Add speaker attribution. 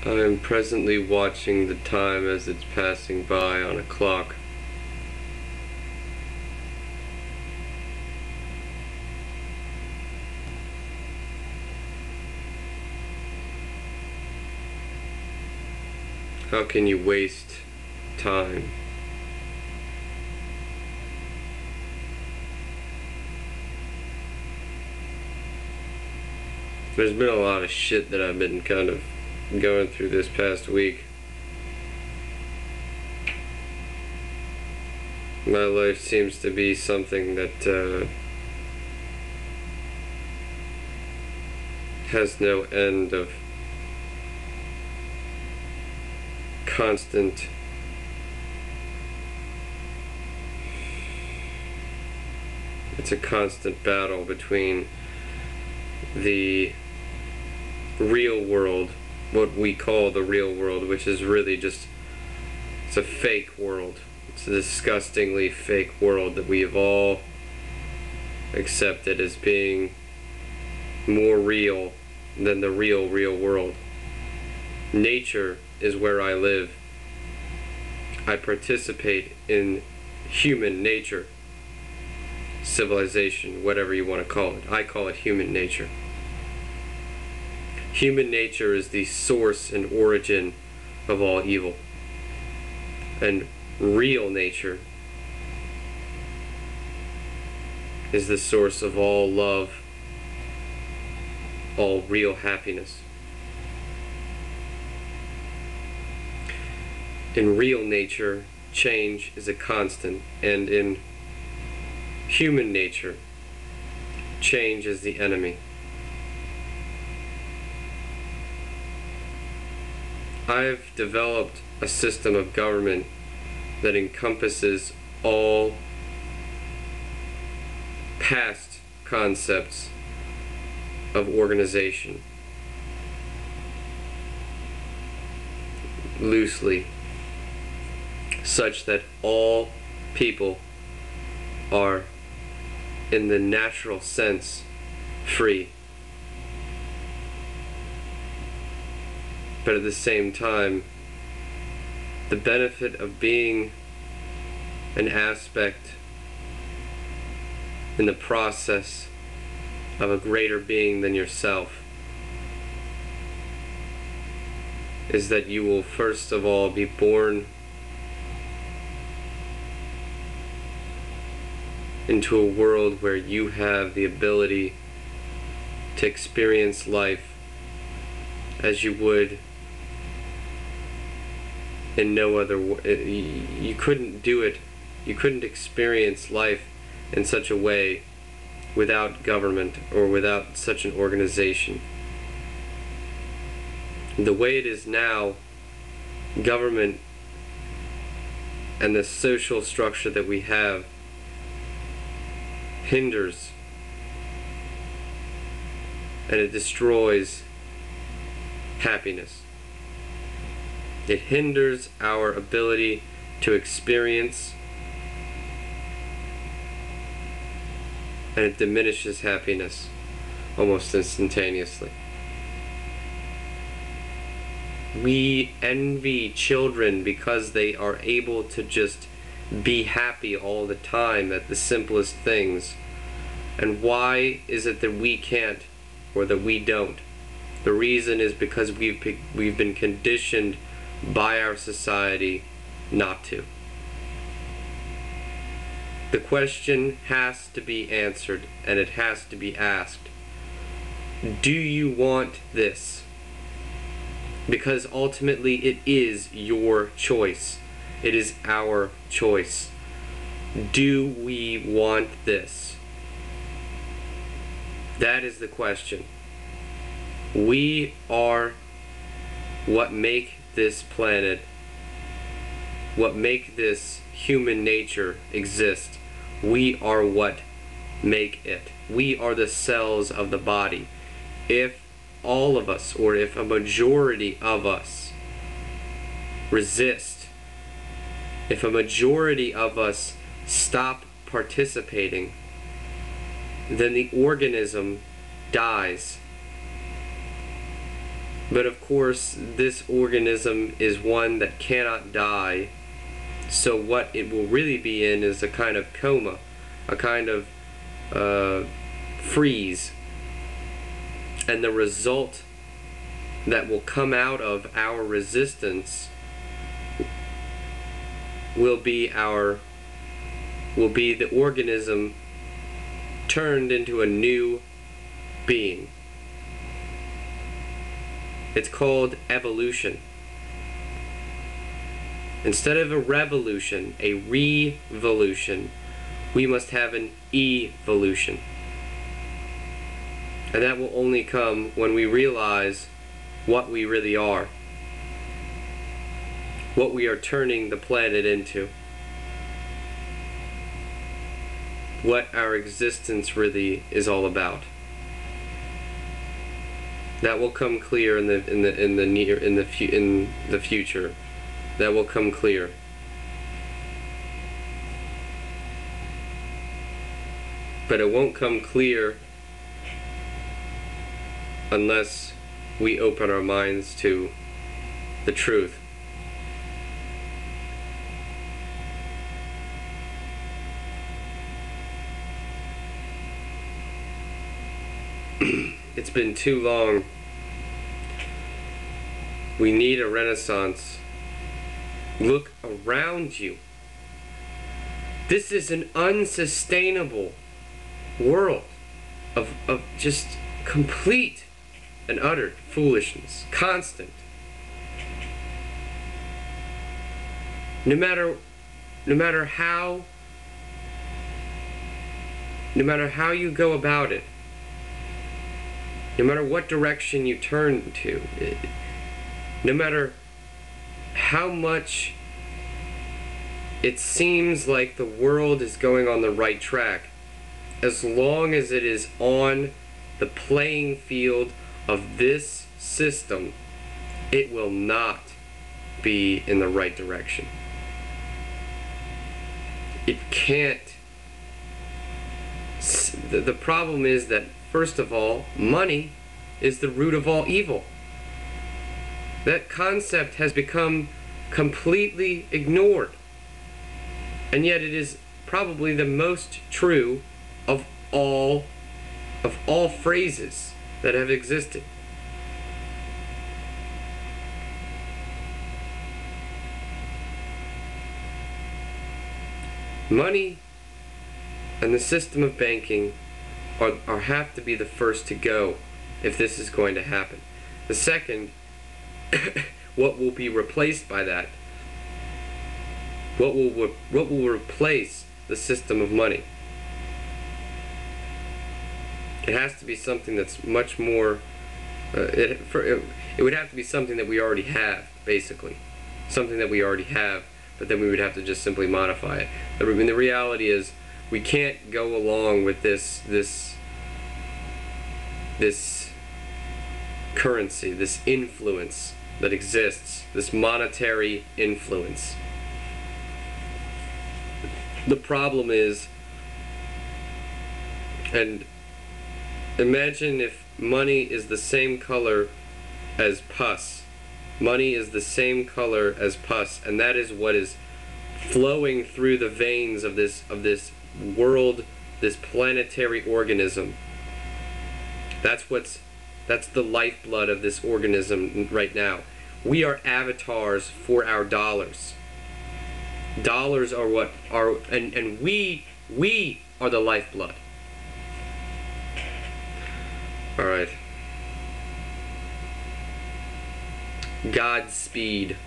Speaker 1: I am presently watching the time as it's passing by on a clock. How can you waste time? There's been a lot of shit that I've been kind of going through this past week. My life seems to be something that has no end of constant it's a constant battle between the real world, what we call the real world, which is really just, it's a fake world. It's a disgustingly fake world that we have all accepted as being more real than the real world. Nature is where I live. I participate in human nature, civilization, whatever you want to call it. I call it human nature. Human nature is the source and origin of all evil. And real nature is the source of all love, all real happiness. In real nature, change is a constant, and in human nature, change is the enemy. I've developed a system of government that encompasses all past concepts of organization loosely, such that all people are, in the natural sense, free. But at the same time, the benefit of being an aspect in the process of a greater being than yourself is that you will first of all be born into a world where you have the ability to experience life as you would in no other way. You couldn't do it. You couldn't experience life in such a way without government or without such an organization. The way it is now, government and the social structure that we have hinders and it destroys happiness. It hinders our ability to experience, and it diminishes happiness almost instantaneously. We envy children because they are able to just be happy all the time at the simplest things. And why is it that we can't, or that we don't? The reason is because we've been conditioned by our society not to. The question has to be answered, and it has to be asked. Do you want this? Because ultimately it is your choice. It is our choice. Do we want this? That is the question. We are what make this planet, what make this human nature exist. We are what make it. We are the cells of the body. If all of us, or if a majority of us resist, if a majority of us stop participating, then the organism dies. But of course, this organism is one that cannot die, so what it will really be in is a kind of coma, a kind of freeze. And the result that will come out of our resistance will be the organism turned into a new being. It's called evolution. Instead of a revolution, a revolution, we must have an evolution. And that will only come when we realize what we really are, what we are turning the planet into, what our existence really is all about. That will come clear in the future. That will come clear. But it won't come clear unless we open our minds to the truth. It's been too long. We need a renaissance. Look around you. This is an unsustainable world of just complete and utter foolishness, constant. No matter how you go about it, no matter what direction you turn to, no matter how much it seems like the world is going on the right track, as long as it is on the playing field of this system, it will not be in the right direction. It can't. The problem is that, first of all, money is the root of all evil. That concept has become completely ignored. And yet it is probably the most true of all phrases that have existed. Money and the system of banking have to be the first to go if this is going to happen. The second, what will be replaced by that? What will replace the system of money? It has to be something that's much more. It would have to be something that we already have, basically, something that we already have, but then we would have to just simply modify it. I mean, the reality is, we can't go along with this currency, this influence that exists, this monetary influence. The problem is, and imagine if money is the same color as pus. Money is the same color as pus, and that is what is flowing through the veins of this world, this planetary organism. That's the lifeblood of this organism right now. We are avatars for our dollars. Dollars are what are, and we are the lifeblood. All right. Godspeed.